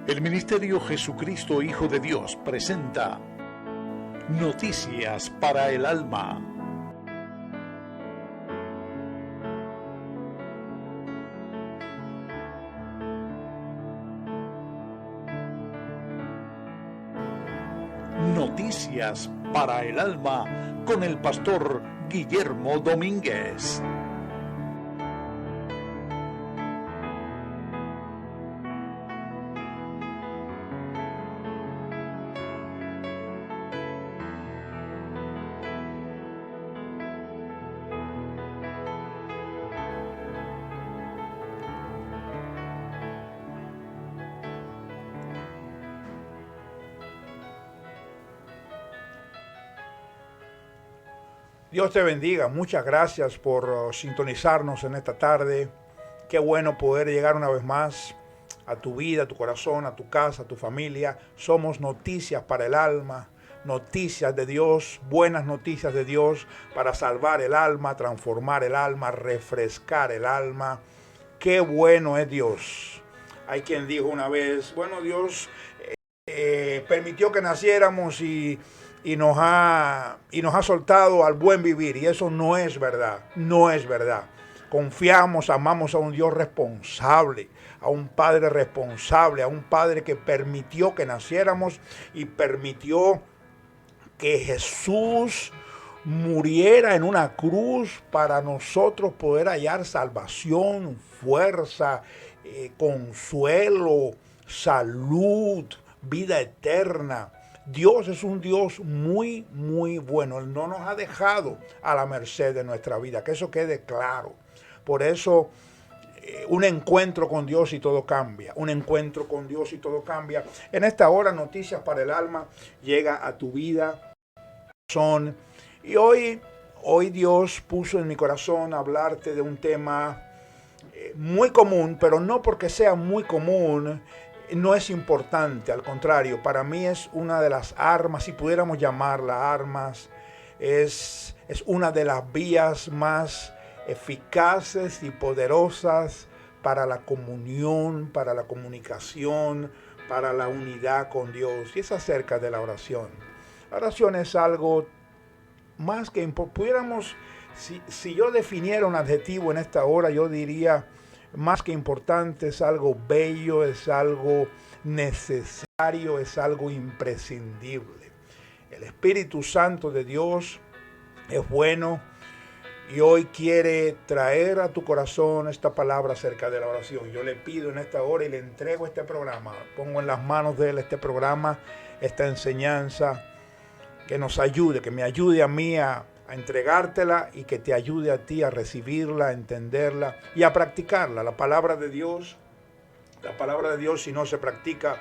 El Ministerio Jesucristo Hijo de Dios presenta Noticias para el Alma. Noticias para el Alma con el pastor Guillermo Domínguez. Dios te bendiga. Muchas gracias por sintonizarnos en esta tarde. Qué bueno poder llegar una vez más a tu vida, a tu corazón, a tu casa, a tu familia. Somos noticias para el alma, noticias de Dios, buenas noticias de Dios para salvar el alma, transformar el alma, refrescar el alma. Qué bueno es Dios. Hay quien dijo una vez, bueno, Dios permitió que naciéramos y nos ha soltado al buen vivir, y eso no es verdad, no es verdad. Confiamos, amamos a un Dios responsable, a un Padre responsable, a un Padre que permitió que naciéramos y permitió que Jesús muriera en una cruz para nosotros poder hallar salvación, fuerza, consuelo, salud, vida eterna. Dios es un Dios muy, muy bueno. Él no nos ha dejado a la merced de nuestra vida, que eso quede claro. Por eso, un encuentro con Dios y todo cambia. Un encuentro con Dios y todo cambia. En esta hora, Noticias para el Alma llega a tu vida. Y hoy Dios puso en mi corazón hablarte de un tema muy común, pero no porque sea muy común, no es importante, al contrario, para mí es una de las armas, si pudiéramos llamarla armas, es una de las vías más eficaces y poderosas para la comunión, para la comunicación, para la unidad con Dios, y es acerca de la oración. La oración es algo más que pudiéramos, si yo definiera un adjetivo en esta hora, yo diría más que importante, es algo bello, es algo necesario, es algo imprescindible. El Espíritu Santo de Dios es bueno y hoy quiere traer a tu corazón esta palabra acerca de la oración. Yo le pido en esta hora y le entrego este programa, pongo en las manos de él este programa, esta enseñanza, que nos ayude, que me ayude a mí a entregártela y que te ayude a ti a recibirla, a entenderla y a practicarla. La palabra de Dios, si no se practica,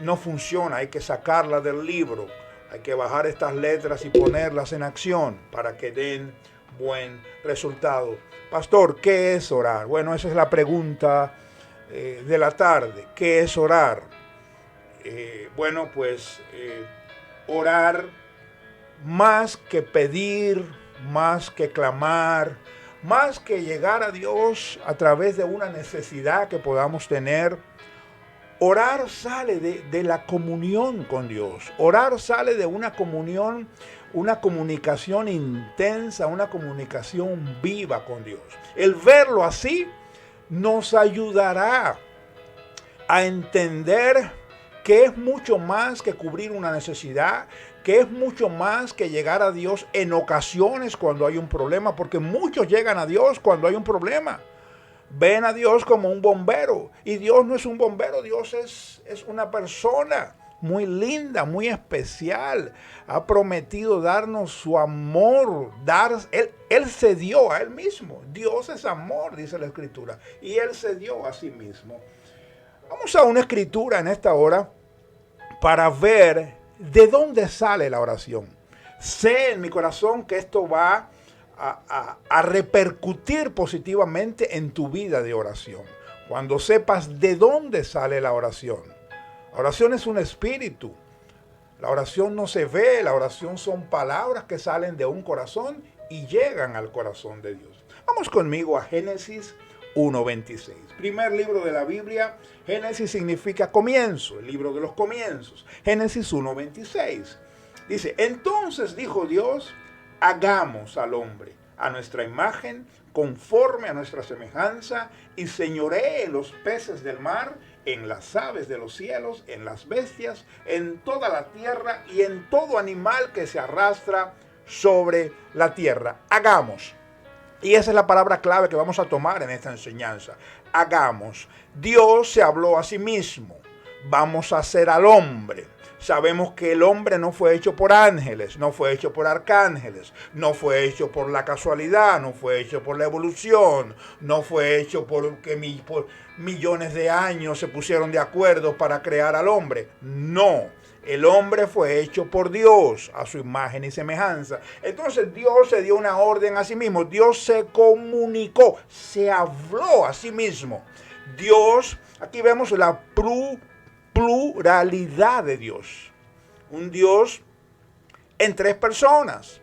no funciona. Hay que sacarla del libro, hay que bajar estas letras y ponerlas en acción para que den buen resultado. Pastor, ¿qué es orar? Bueno, esa es la pregunta de la tarde. ¿Qué es orar? Orar, más que pedir, más que clamar, más que llegar a Dios a través de una necesidad que podamos tener, orar sale de la comunión con Dios. Orar sale de una comunión, una comunicación intensa, una comunicación viva con Dios. El verlo así nos ayudará a entender que es mucho más que cubrir una necesidad, que es mucho más que llegar a Dios en ocasiones cuando hay un problema, porque muchos llegan a Dios cuando hay un problema. Ven a Dios como un bombero, y Dios no es un bombero, Dios es una persona muy linda, muy especial. Ha prometido darnos su amor, Él se dio a Él mismo. Dios es amor, dice la Escritura, y Él se dio a sí mismo. Vamos a una escritura en esta hora para ver de dónde sale la oración. Sé en mi corazón que esto va a repercutir positivamente en tu vida de oración. Cuando sepas de dónde sale la oración. La oración es un espíritu. La oración no se ve, la oración son palabras que salen de un corazón y llegan al corazón de Dios. Vamos conmigo a Génesis 1:26. Primer libro de la Biblia, Génesis significa comienzo, el libro de los comienzos. Génesis 1:26. Dice, entonces dijo Dios, hagamos al hombre a nuestra imagen, conforme a nuestra semejanza, y señoree en los peces del mar, en las aves de los cielos, en las bestias, en toda la tierra y en todo animal que se arrastra sobre la tierra. Hagamos. Y esa es la palabra clave que vamos a tomar en esta enseñanza. Hagamos. Dios se habló a sí mismo. Vamos a hacer al hombre. Sabemos que el hombre no fue hecho por ángeles, no fue hecho por arcángeles, no fue hecho por la casualidad, no fue hecho por la evolución, no fue hecho por millones de años se pusieron de acuerdo para crear al hombre. No, el hombre fue hecho por Dios a su imagen y semejanza. Entonces Dios se dio una orden a sí mismo, Dios se comunicó, se habló a sí mismo. Dios, aquí vemos la pluralidad de Dios. Un Dios en tres personas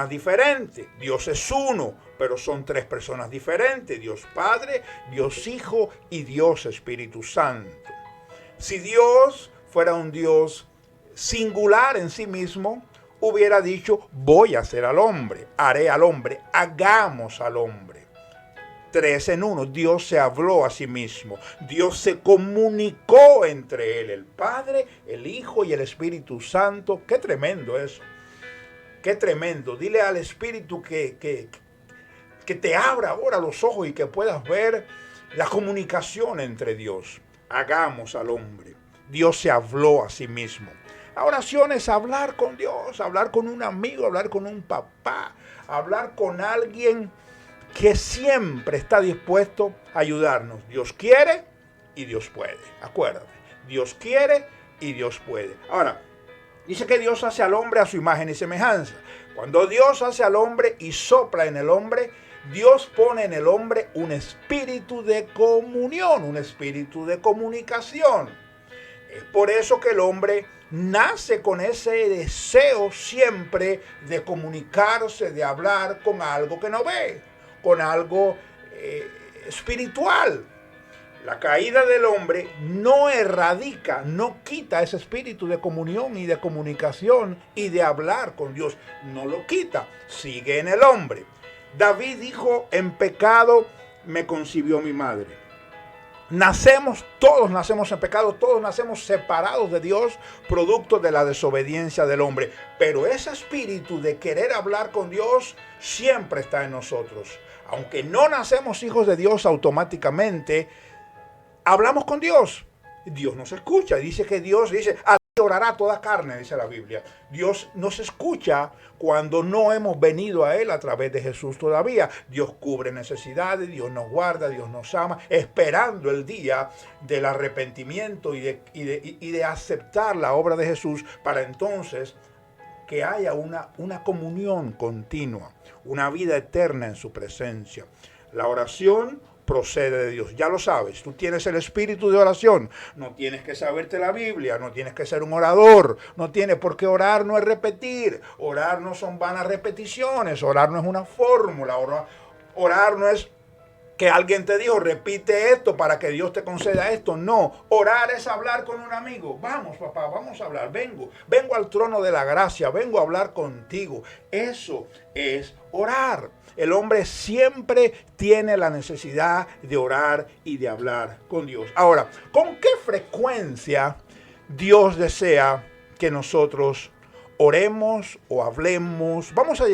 diferentes. Dios es uno, pero son tres personas diferentes. Dios Padre, Dios Hijo y Dios Espíritu Santo. Si Dios fuera un Dios singular en sí mismo, hubiera dicho, voy a hacer al hombre, haré al hombre, hagamos al hombre. 3 en 1, Dios se habló a sí mismo, Dios se comunicó entre él, el Padre, el Hijo y el Espíritu Santo. Qué tremendo eso, qué tremendo. Dile al Espíritu que te abra ahora los ojos y que puedas ver la comunicación entre Dios. Hagamos al hombre. Dios se habló a sí mismo. La oración es hablar con Dios, hablar con un amigo, hablar con un papá, hablar con alguien que siempre está dispuesto a ayudarnos. Dios quiere y Dios puede. Acuérdate, Dios quiere y Dios puede. Ahora, dice que Dios hace al hombre a su imagen y semejanza. Cuando Dios hace al hombre y sopla en el hombre, Dios pone en el hombre un espíritu de comunión, un espíritu de comunicación. Es por eso que el hombre nace con ese deseo siempre de comunicarse, de hablar con algo que no ve, con algo espiritual. La caída del hombre no erradica, no quita ese espíritu de comunión y de comunicación y de hablar con Dios. No lo quita, sigue en el hombre. David dijo, en pecado me concibió mi madre. Todos nacemos en pecado, todos nacemos separados de Dios, producto de la desobediencia del hombre. Pero ese espíritu de querer hablar con Dios siempre está en nosotros. Aunque no nacemos hijos de Dios automáticamente, hablamos con Dios. Dios nos escucha. Dice que Dios dice, a ti orará toda carne, dice la Biblia. Dios nos escucha cuando no hemos venido a Él a través de Jesús todavía. Dios cubre necesidades, Dios nos guarda, Dios nos ama, esperando el día del arrepentimiento y de aceptar la obra de Jesús para entonces que haya una comunión continua, una vida eterna en su presencia. La oración procede de Dios. Ya lo sabes, tú tienes el espíritu de oración. No tienes que saberte la Biblia, no tienes que ser un orador, no tienes por qué orar, no es repetir. Orar no son vanas repeticiones, orar no es una fórmula, orar no es que alguien te dijo, repite esto para que Dios te conceda esto. No, orar es hablar con un amigo. Vamos, papá, vamos a hablar. Vengo al trono de la gracia, vengo a hablar contigo. Eso es orar. El hombre siempre tiene la necesidad de orar y de hablar con Dios. Ahora, ¿con qué frecuencia Dios desea que nosotros oremos o hablemos? Vamos a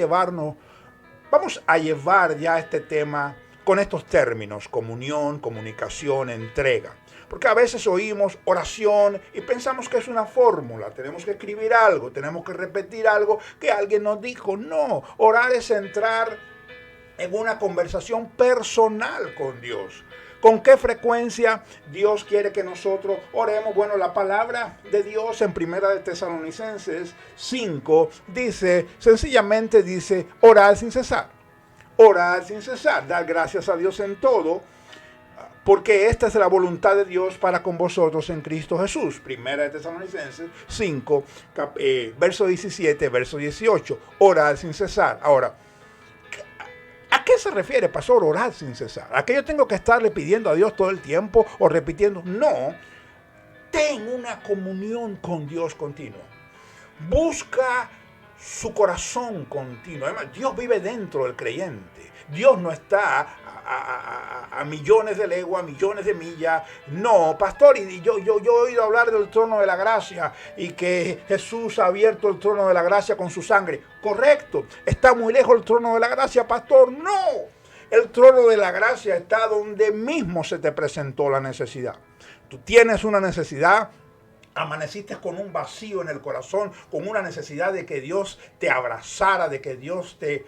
llevar ya este tema con estos términos: comunión, comunicación, entrega. Porque a veces oímos oración y pensamos que es una fórmula, tenemos que escribir algo, tenemos que repetir algo que alguien nos dijo. No, orar es entrar en una conversación personal con Dios. ¿Con qué frecuencia Dios quiere que nosotros oremos? Bueno, la palabra de Dios en 1 Tesalonicenses 5 sencillamente dice, orar sin cesar. Orar sin cesar, dar gracias a Dios en todo, porque esta es la voluntad de Dios para con vosotros en Cristo Jesús. 1 Tesalonicenses 5, verso 17, verso 18. Orar sin cesar. Ahora, ¿a qué qué se refiere, pastor, orar sin cesar? ¿A que yo tengo que estarle pidiendo a Dios todo el tiempo o repitiendo? No, ten una comunión con Dios continua. Busca su corazón continuo. Además, Dios vive dentro del creyente. Dios no está a millones de leguas, a millones de millas. No, pastor, y yo he oído hablar del trono de la gracia y que Jesús ha abierto el trono de la gracia con su sangre. Correcto. ¿Está muy lejos el trono de la gracia, pastor? No. El trono de la gracia está donde mismo se te presentó la necesidad. Tú tienes una necesidad. Amaneciste con un vacío en el corazón, con una necesidad de que Dios te abrazara, de que Dios te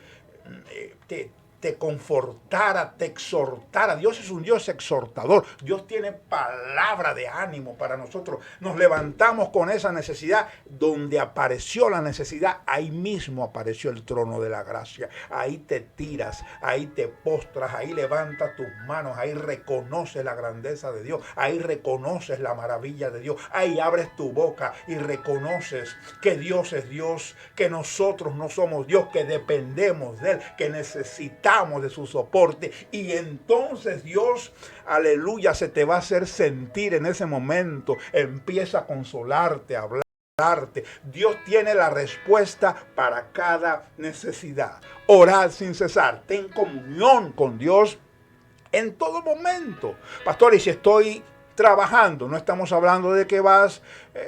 confortara, te exhortara. Dios es un Dios exhortador. Dios tiene palabra de ánimo para nosotros. Nos levantamos con esa necesidad. Donde apareció la necesidad, ahí mismo apareció el trono de la gracia. Ahí te tiras, ahí te postras, ahí levantas tus manos, ahí reconoces la grandeza de Dios, ahí reconoces la maravilla de Dios, ahí abres tu boca y reconoces que Dios es Dios, que nosotros no somos Dios, que dependemos de Él, que necesitamos de su soporte. Y entonces Dios, aleluya, se te va a hacer sentir en ese momento. Empieza a consolarte, a hablarte. Dios tiene la respuesta para cada necesidad. Orad sin cesar. Ten comunión con Dios en todo momento. Pastor, y si estoy trabajando, no estamos hablando de que vas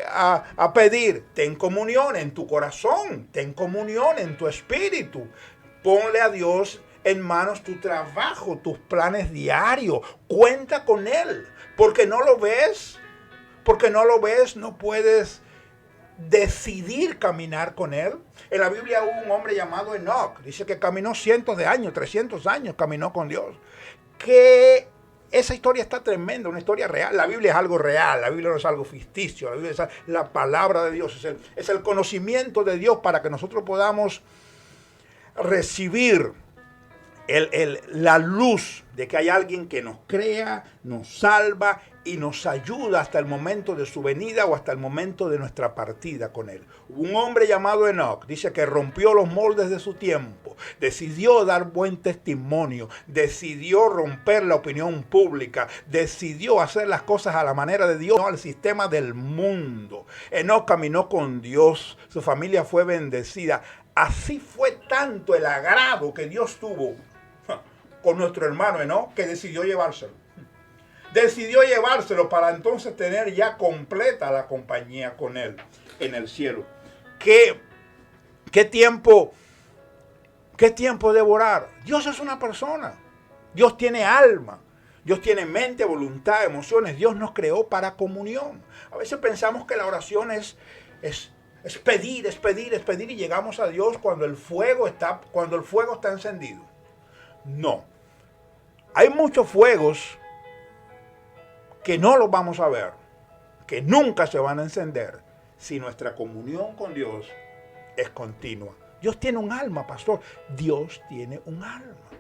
a pedir. Ten comunión en tu corazón, ten comunión en tu espíritu. Ponle a Dios en manos tu trabajo, tus planes diarios. Cuenta con Él. Porque no lo ves, no puedes decidir caminar con Él. En la Biblia hubo un hombre llamado Enoch. Dice que caminó cientos de años, 300 años caminó con Dios. Que esa historia está tremenda, una historia real. La Biblia es algo real, la Biblia no es algo ficticio. La Biblia es la palabra de Dios, es el conocimiento de Dios para que nosotros podamos recibir la luz de que hay alguien que nos crea, nos salva y nos ayuda hasta el momento de su venida o hasta el momento de nuestra partida con Él. Un hombre llamado Enoch dice que rompió los moldes de su tiempo, decidió dar buen testimonio, decidió romper la opinión pública, decidió hacer las cosas a la manera de Dios, no al sistema del mundo. Enoch caminó con Dios, su familia fue bendecida. Así fue tanto el agrado que Dios tuvo con nuestro hermano Enoch que decidió llevárselo. Decidió llevárselo para entonces tener ya completa la compañía con Él en el cielo. ¿Qué tiempo debo orar? Dios es una persona. Dios tiene alma. Dios tiene mente, voluntad, emociones. Dios nos creó para comunión. A veces pensamos que la oración es pedir y llegamos a Dios cuando el fuego está encendido. No. Hay muchos fuegos que no los vamos a ver, que nunca se van a encender si nuestra comunión con Dios es continua. Dios tiene un alma, pastor. Dios tiene un alma.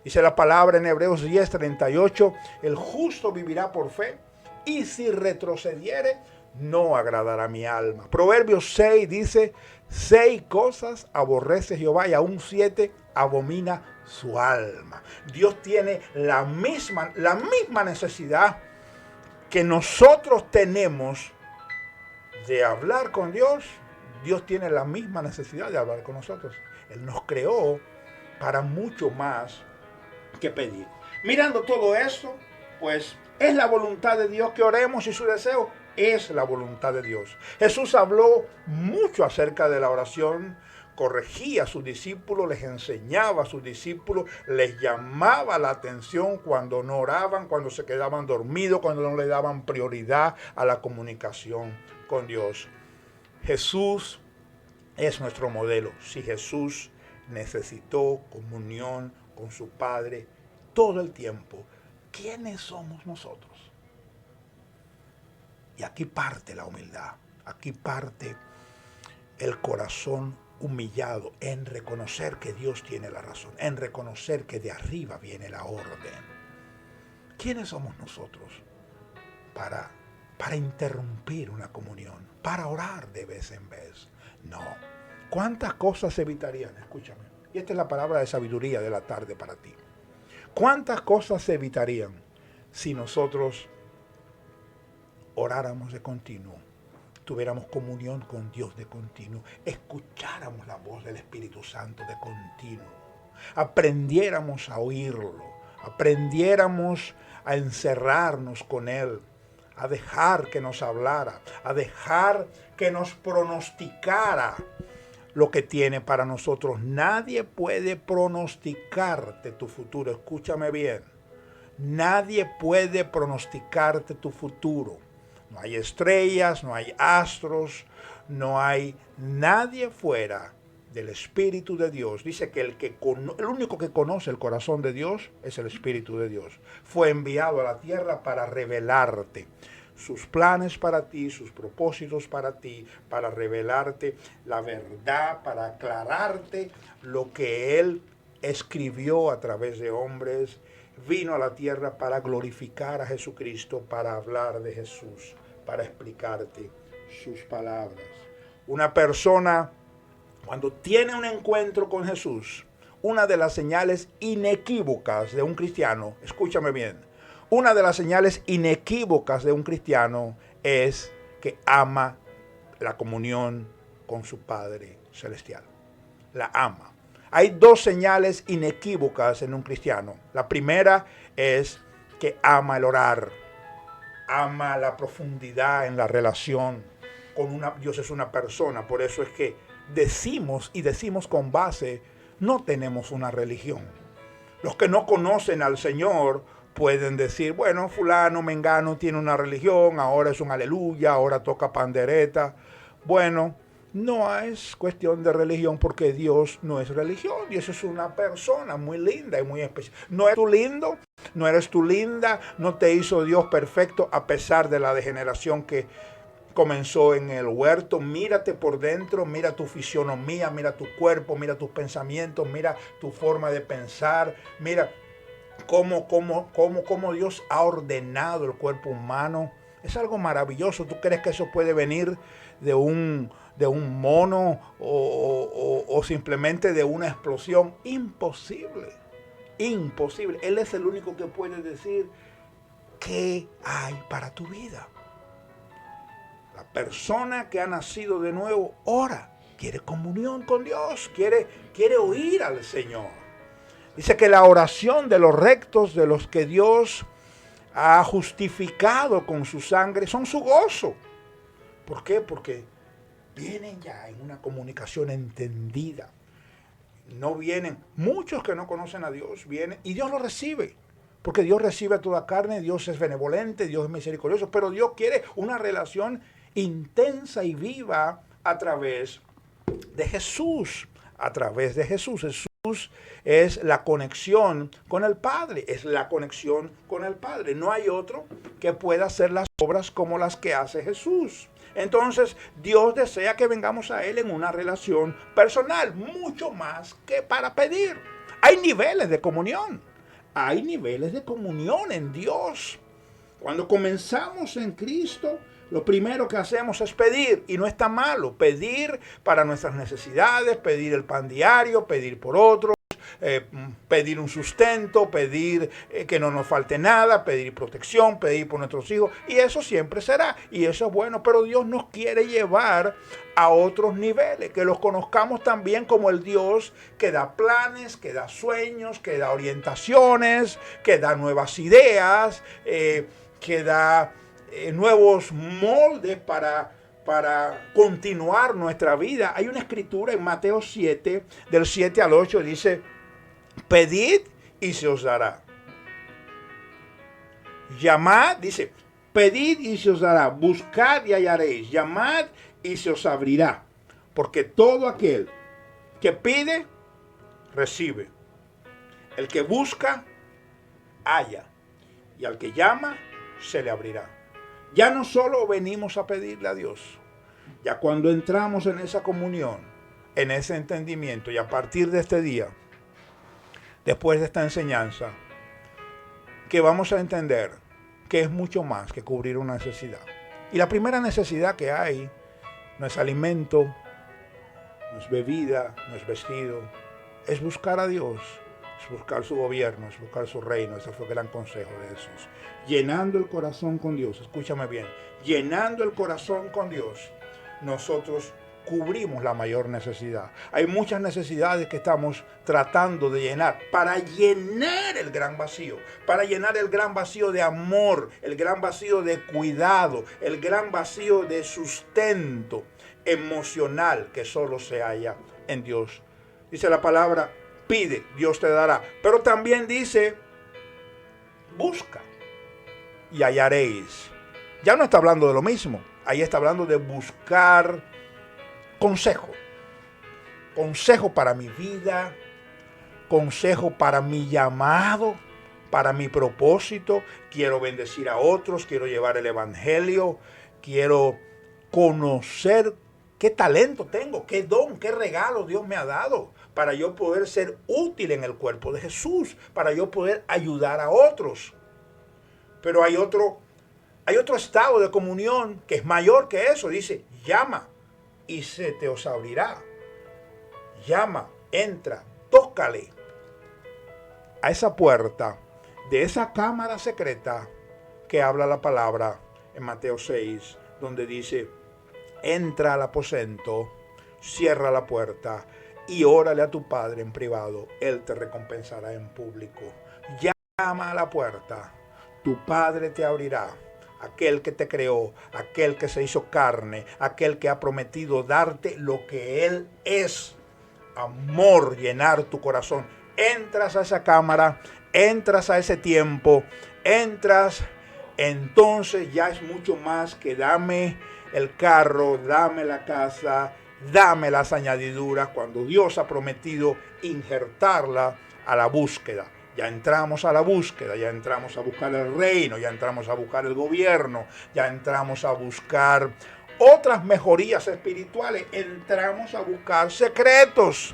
Dice la palabra en Hebreos 10:38, el justo vivirá por fe y si retrocediere, no agradará mi alma. Proverbios 6 dice, 6 cosas aborrece Jehová y aún 7 abomina su alma. Dios tiene la misma necesidad que nosotros tenemos de hablar con Dios. Dios tiene la misma necesidad de hablar con nosotros. Él nos creó para mucho más que pedir. Mirando todo eso, pues es la voluntad de Dios que oremos y su deseo es la voluntad de Dios. Jesús habló mucho acerca de la oración, corregía a sus discípulos, les enseñaba a sus discípulos, les llamaba la atención cuando no oraban, cuando se quedaban dormidos, cuando no le daban prioridad a la comunicación con Dios. Jesús es nuestro modelo. Si Jesús necesitó comunión con su Padre todo el tiempo, ¿quiénes somos nosotros? Y aquí parte la humildad, aquí parte el corazón humillado en reconocer que Dios tiene la razón, en reconocer que de arriba viene la orden. ¿Quiénes somos nosotros para interrumpir una comunión, para orar de vez en vez? No. ¿Cuántas cosas se evitarían? Escúchame. Y esta es la palabra de sabiduría de la tarde para ti. ¿Cuántas cosas se evitarían si nosotros oráramos de continuo, tuviéramos comunión con Dios de continuo, escucháramos la voz del Espíritu Santo de continuo, aprendiéramos a oírlo, aprendiéramos a encerrarnos con Él, a dejar que nos hablara, a dejar que nos pronosticara lo que tiene para nosotros? Nadie puede pronosticarte tu futuro. Escúchame bien. Nadie puede pronosticarte tu futuro. No hay estrellas, no hay astros, no hay nadie fuera del Espíritu de Dios. Dice que el único que conoce el corazón de Dios es el Espíritu de Dios. Fue enviado a la tierra para revelarte sus planes para ti, sus propósitos para ti, para revelarte la verdad, para aclararte lo que Él escribió a través de hombres. Vino a la tierra para glorificar a Jesucristo, para hablar de Jesús, para explicarte sus palabras. Una persona, cuando tiene un encuentro con Jesús, una de las señales inequívocas de un cristiano, escúchame bien, una de las señales inequívocas de un cristiano es que ama la comunión con su Padre Celestial. La ama. Hay dos señales inequívocas en un cristiano. La primera es que ama el orar, ama la profundidad en la relación con Dios es una persona. Por eso es que decimos con base, no tenemos una religión. Los que no conocen al Señor pueden decir, bueno, fulano, mengano tiene una religión, ahora es un aleluya, ahora toca pandereta. Bueno, no es cuestión de religión, porque Dios no es religión. Dios es una persona muy linda y muy especial. ¿No eres tú lindo? ¿No eres tú linda? ¿No te hizo Dios perfecto a pesar de la degeneración que comenzó en el huerto? Mírate por dentro, mira tu fisionomía, mira tu cuerpo, mira tus pensamientos, mira tu forma de pensar, mira cómo Dios ha ordenado el cuerpo humano. Es algo maravilloso. ¿Tú crees que eso puede venir de un mono o simplemente de una explosión? Imposible, imposible. Él es el único que puede decir qué hay para tu vida. La persona que ha nacido de nuevo ora, quiere comunión con Dios, quiere oír al Señor. Dice que la oración de los rectos, de los que Dios ha justificado con su sangre, son su gozo. ¿Por qué? Porque vienen ya en una comunicación entendida. No vienen, muchos que no conocen a Dios, vienen y Dios lo recibe. Porque Dios recibe a toda carne, Dios es benevolente, Dios es misericordioso, pero Dios quiere una relación intensa y viva a través de Jesús. A través de Jesús. Jesús es la conexión con el Padre, es la conexión con el Padre. No hay otro que pueda hacer las obras como las que hace Jesús. Entonces, Dios desea que vengamos a Él en una relación personal, mucho más que para pedir. Hay niveles de comunión. Hay niveles de comunión en Dios. Cuando comenzamos en Cristo, lo primero que hacemos es pedir, y no está malo, pedir para nuestras necesidades, pedir el pan diario, pedir por otros, pedir un sustento, pedir que no nos falte nada, pedir protección, pedir por nuestros hijos, y eso siempre será, y eso es bueno, pero Dios nos quiere llevar a otros niveles, que los conozcamos también como el Dios que da planes, que da sueños, que da orientaciones, que da nuevas ideas, que da nuevos moldes para continuar nuestra vida. Hay una escritura en Mateo 7, del 7 al 8, dice, pedid y se os dará. Llamad, dice, pedid y se os dará, buscad y hallaréis, llamad y se os abrirá. Porque todo aquel que pide, recibe. El que busca, halla. Y al que llama, se le abrirá. Ya no solo venimos a pedirle a Dios, ya cuando entramos en esa comunión, en ese entendimiento, y a partir de este día, después de esta enseñanza, que vamos a entender que es mucho más que cubrir una necesidad. Y la primera necesidad que hay no es alimento, no es bebida, no es vestido, es buscar a Dios, es buscar su gobierno, es buscar su reino. Ese fue el gran consejo de Jesús. Llenando el corazón con Dios, escúchame bien, llenando el corazón con Dios, nosotros cubrimos la mayor necesidad. Hay muchas necesidades que estamos tratando de llenar para llenar el gran vacío, para llenar el gran vacío de amor, el gran vacío de cuidado, el gran vacío de sustento emocional que solo se halla en Dios. Dice la palabra, pide, Dios te dará. Pero también dice, busca y hallaréis. Ya no está hablando de lo mismo. Ahí está hablando de buscar consejo. Consejo para mi vida, consejo para mi llamado, para mi propósito. Quiero bendecir a otros, quiero llevar el evangelio, quiero conocer qué talento tengo, qué don, qué regalo Dios me ha dado para yo poder ser útil en el cuerpo de Jesús, para yo poder ayudar a otros. Pero hay otro estado de comunión que es mayor que eso. Dice, llama y se te os abrirá. Llama, entra, tócale a esa puerta de esa cámara secreta que habla la palabra en Mateo 6, donde dice, entra al aposento, cierra la puerta y órale a tu Padre en privado. Él te recompensará en público. Llama a la puerta, tu Padre te abrirá. Aquel que te creó, aquel que se hizo carne, aquel que ha prometido darte lo que Él es. Amor, llenar tu corazón. Entras a esa cámara, entras a ese tiempo, entras, entonces ya es mucho más que dame el carro, dame la casa, dame las añadiduras, cuando Dios ha prometido injertarla a la búsqueda. Ya entramos a la búsqueda, ya entramos a buscar el reino, ya entramos a buscar el gobierno, ya entramos a buscar otras mejorías espirituales, entramos a buscar secretos,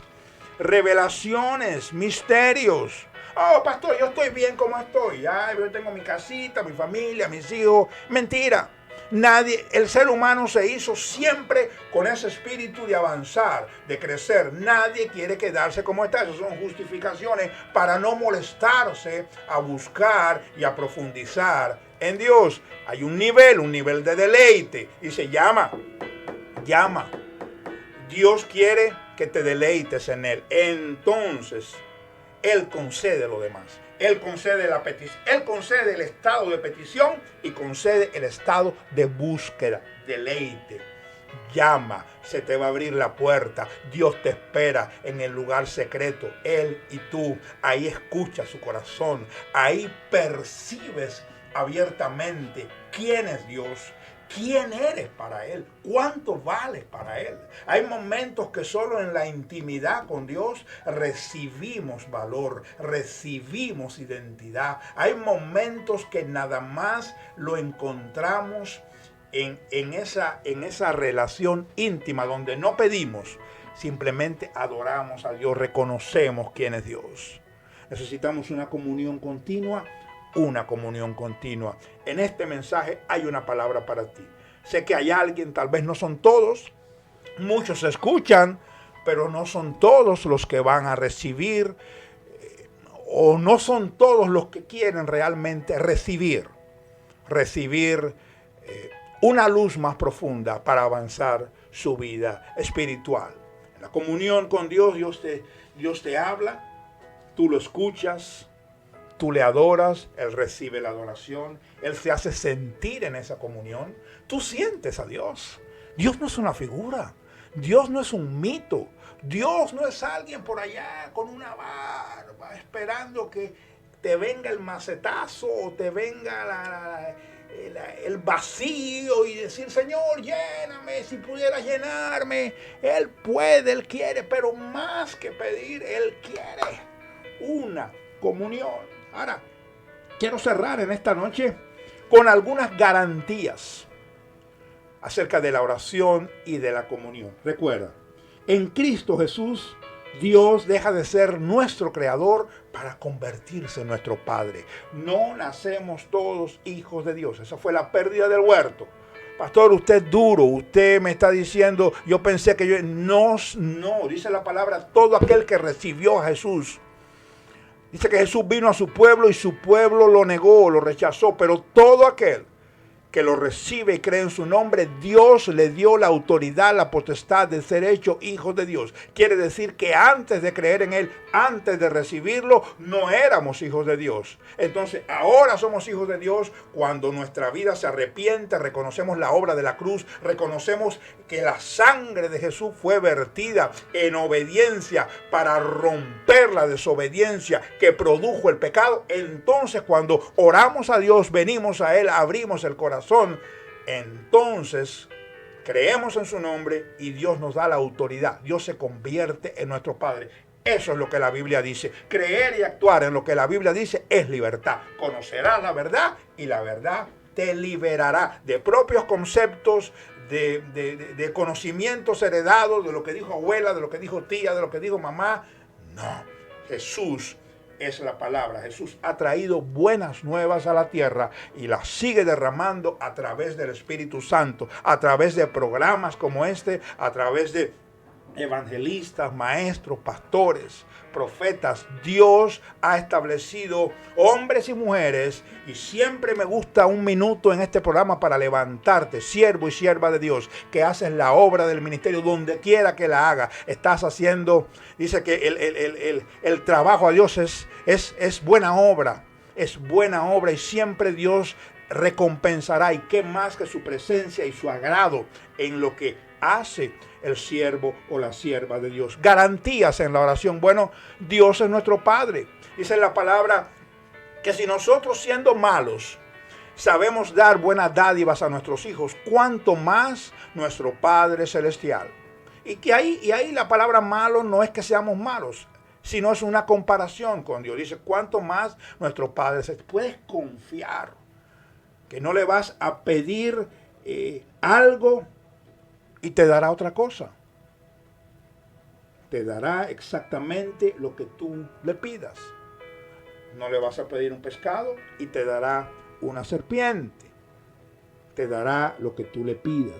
revelaciones, misterios. Oh, pastor, yo estoy bien como estoy. Ya, yo tengo mi casita, mi familia, mis hijos. Mentira. Nadie, el ser humano se hizo siempre con ese espíritu de avanzar, de crecer. Nadie quiere quedarse como está. Esas son justificaciones para no molestarse a buscar y a profundizar en Dios. Hay un nivel de deleite. Y se llama. Dios quiere que te deleites en Él. Entonces, Él concede lo demás. Él concede la petición, Él concede el estado de petición y concede el estado de búsqueda, deleite. Llama, se te va a abrir la puerta. Dios te espera en el lugar secreto, Él y tú. Ahí escuchas su corazón, ahí percibes abiertamente quién es Dios. ¿Quién eres para Él? ¿Cuánto vales para Él? Hay momentos que solo en la intimidad con Dios recibimos valor, recibimos identidad. Hay momentos que nada más lo encontramos en esa relación íntima donde no pedimos, simplemente adoramos a Dios, reconocemos quién es Dios. Necesitamos una comunión continua. En este mensaje hay una palabra para ti. Sé que hay alguien, tal vez no son todos, muchos escuchan, pero no son todos los que van a recibir, o no son todos los que quieren realmente recibir una luz más profunda para avanzar su vida espiritual. En la comunión con Dios, Dios te habla, tú lo escuchas, tú le adoras, Él recibe la adoración, Él se hace sentir en esa comunión. Tú sientes a Dios. Dios no es una figura, Dios no es un mito, Dios no es alguien por allá con una barba esperando que te venga el macetazo o te venga el vacío y decir, Señor, lléname, si pudieras llenarme. Él puede, Él quiere, pero más que pedir, Él quiere una comunión. Ahora, quiero cerrar en esta noche con algunas garantías acerca de la oración y de la comunión. Recuerda, en Cristo Jesús, Dios deja de ser nuestro creador para convertirse en nuestro Padre. No nacemos todos hijos de Dios. Esa fue la pérdida del huerto. Pastor, usted es duro, usted me está diciendo, yo pensé que yo... No, dice la palabra, todo aquel que recibió a Jesús Dice que Jesús vino a su pueblo y su pueblo lo negó, lo rechazó, pero todo aquel que lo recibe y cree en su nombre, Dios le dio la autoridad, la potestad de ser hecho hijos de Dios. Quiere decir que antes de creer en Él, antes de recibirlo, no éramos hijos de Dios. Entonces, ahora somos hijos de Dios cuando nuestra vida se arrepiente, reconocemos la obra de la cruz, reconocemos que la sangre de Jesús fue vertida en obediencia para romper la desobediencia que produjo el pecado. Entonces, cuando oramos a Dios, venimos a Él, abrimos el corazón, entonces creemos en su nombre y Dios nos da la autoridad. Dios se convierte en nuestro Padre. Eso es lo que la Biblia dice. Creer y actuar en lo que la Biblia dice es libertad. Conocerás la verdad y la verdad te liberará de propios conceptos, de conocimientos heredados, de lo que dijo abuela, de lo que dijo tía, de lo que dijo mamá. No, Jesús es la palabra. Jesús ha traído buenas nuevas a la tierra y las sigue derramando a través del Espíritu Santo, a través de programas como este, a través de evangelistas, maestros, pastores, profetas. Dios ha establecido hombres y mujeres, y siempre me gusta un minuto en este programa para levantarte, siervo y sierva de Dios, que haces la obra del ministerio donde quiera que la haga. Estás haciendo, dice que el trabajo a Dios es buena obra, es buena obra, y siempre Dios recompensará. Y qué más que su presencia y su agrado en lo que hace el siervo o la sierva de Dios. Garantías en la oración. Bueno, Dios es nuestro Padre. Dice la palabra que si nosotros, siendo malos, sabemos dar buenas dádivas a nuestros hijos, cuánto más nuestro Padre Celestial. Y ahí la palabra malo no es que seamos malos, sino es una comparación con Dios. Dice, cuánto más nuestro Padre Celestial. Puedes confiar que no le vas a pedir algo y te dará otra cosa. Te dará exactamente lo que tú le pidas. No le vas a pedir un pescado y te dará una serpiente. Te dará lo que tú le pidas.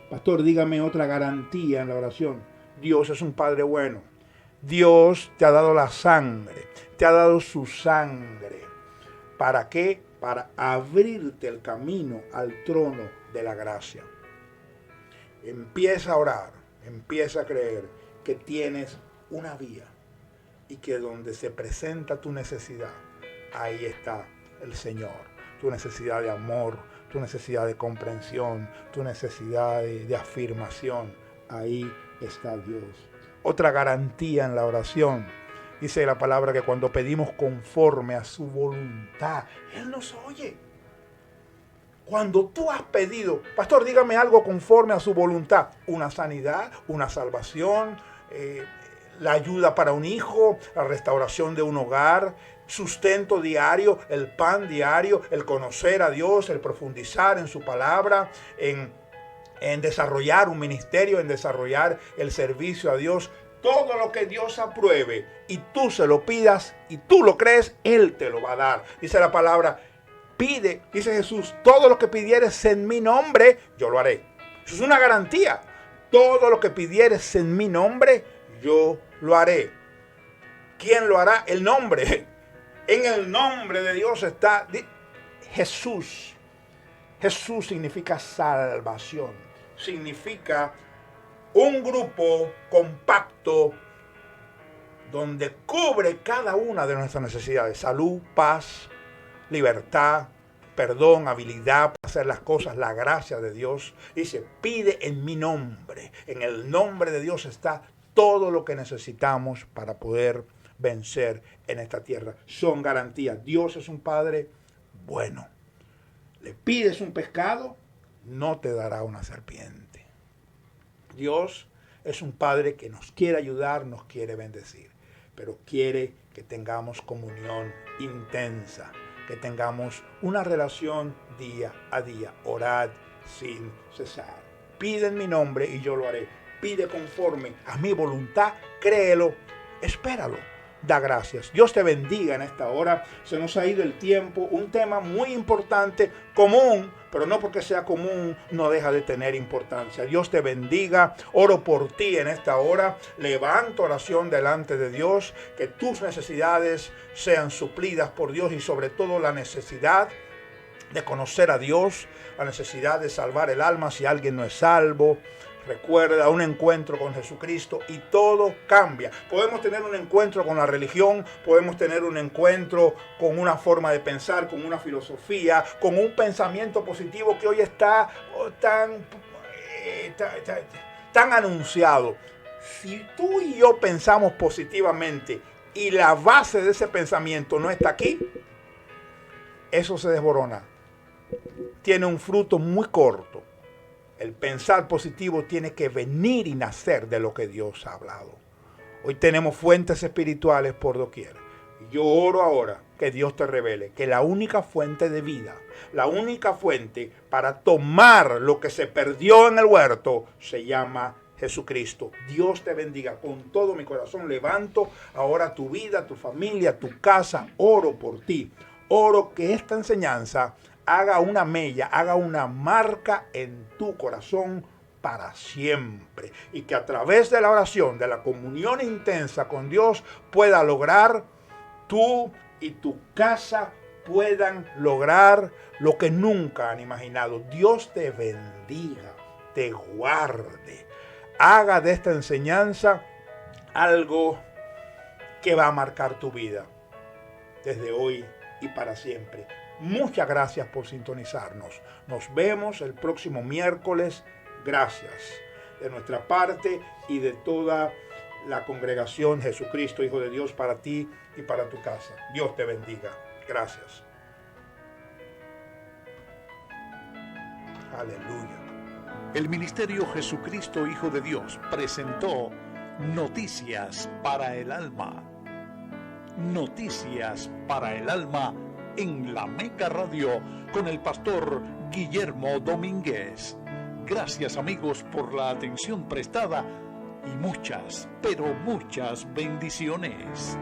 Pastor, dígame otra garantía en la oración. Dios es un Padre bueno. Dios te ha dado la sangre. Te ha dado su sangre. ¿Para qué? Para abrirte el camino al trono de la gracia. Empieza a orar, empieza a creer que tienes una vía y que donde se presenta tu necesidad, ahí está el Señor. Tu necesidad de amor, tu necesidad de comprensión, tu necesidad de afirmación, ahí está Dios. Otra garantía en la oración, dice la palabra que cuando pedimos conforme a su voluntad, Él nos oye. Cuando tú has pedido, pastor, dígame algo conforme a su voluntad, una sanidad, una salvación, la ayuda para un hijo, la restauración de un hogar, sustento diario, el pan diario, el conocer a Dios, el profundizar en su palabra, en desarrollar un ministerio, en desarrollar el servicio a Dios. Todo lo que Dios apruebe y tú se lo pidas y tú lo crees, Él te lo va a dar. Dice la palabra, pide, dice Jesús, todo lo que pidieres en mi nombre, yo lo haré. Eso es una garantía. Todo lo que pidieres en mi nombre, yo lo haré. ¿Quién lo hará? El nombre. En el nombre de Dios está Jesús. Jesús significa salvación. Significa un grupo compacto donde cubre cada una de nuestras necesidades. Salud, paz, libertad, perdón, habilidad para hacer las cosas, la gracia de Dios. Dice, pide en mi nombre. En el nombre de Dios está todo lo que necesitamos para poder vencer en esta tierra. Son garantías. Dios es un Padre bueno. Le pides un pescado, no te dará una serpiente. Dios es un Padre que nos quiere ayudar, nos quiere bendecir, pero quiere que tengamos comunión intensa, que tengamos una relación día a día. Orad sin cesar. Pide en mi nombre y yo lo haré. Pide conforme a mi voluntad, créelo, espéralo. da gracias. Dios te bendiga en esta hora. Se nos ha ido el tiempo. Un tema muy importante, común, pero no porque sea común, no deja de tener importancia. Dios te bendiga. Oro por ti en esta hora. Levanto oración delante de Dios. Que tus necesidades sean suplidas por Dios y sobre todo la necesidad de conocer a Dios, la necesidad de salvar el alma si alguien no es salvo. Recuerda, un encuentro con Jesucristo y todo cambia. Podemos tener un encuentro con la religión, podemos tener un encuentro con una forma de pensar, con una filosofía, con un pensamiento positivo que hoy está tan anunciado. Si tú y yo pensamos positivamente y la base de ese pensamiento no está aquí, eso se desborona. Tiene un fruto muy corto. El pensar positivo tiene que venir y nacer de lo que Dios ha hablado. Hoy tenemos fuentes espirituales por doquier. Yo oro ahora que Dios te revele que la única fuente de vida, la única fuente para tomar lo que se perdió en el huerto, se llama Jesucristo. Dios te bendiga. Con todo mi corazón levanto ahora tu vida, tu familia, tu casa. Oro por ti. Oro que esta enseñanza haga una mella, haga una marca en tu corazón para siempre. Y que a través de la oración, de la comunión intensa con Dios, pueda lograr tú y tu casa puedan lograr lo que nunca han imaginado. Dios te bendiga, te guarde. Haga de esta enseñanza algo que va a marcar tu vida desde hoy y para siempre. Muchas gracias por sintonizarnos. Nos vemos el próximo miércoles. Gracias de nuestra parte y de toda la congregación Jesucristo, Hijo de Dios, para ti y para tu casa. Dios te bendiga. Gracias. Aleluya. El Ministerio Jesucristo Hijo de Dios presentó Noticias para el Alma. Noticias para el Alma en La Meca Radio con el pastor Guillermo Domínguez. Gracias amigos por la atención prestada y muchas, pero muchas bendiciones.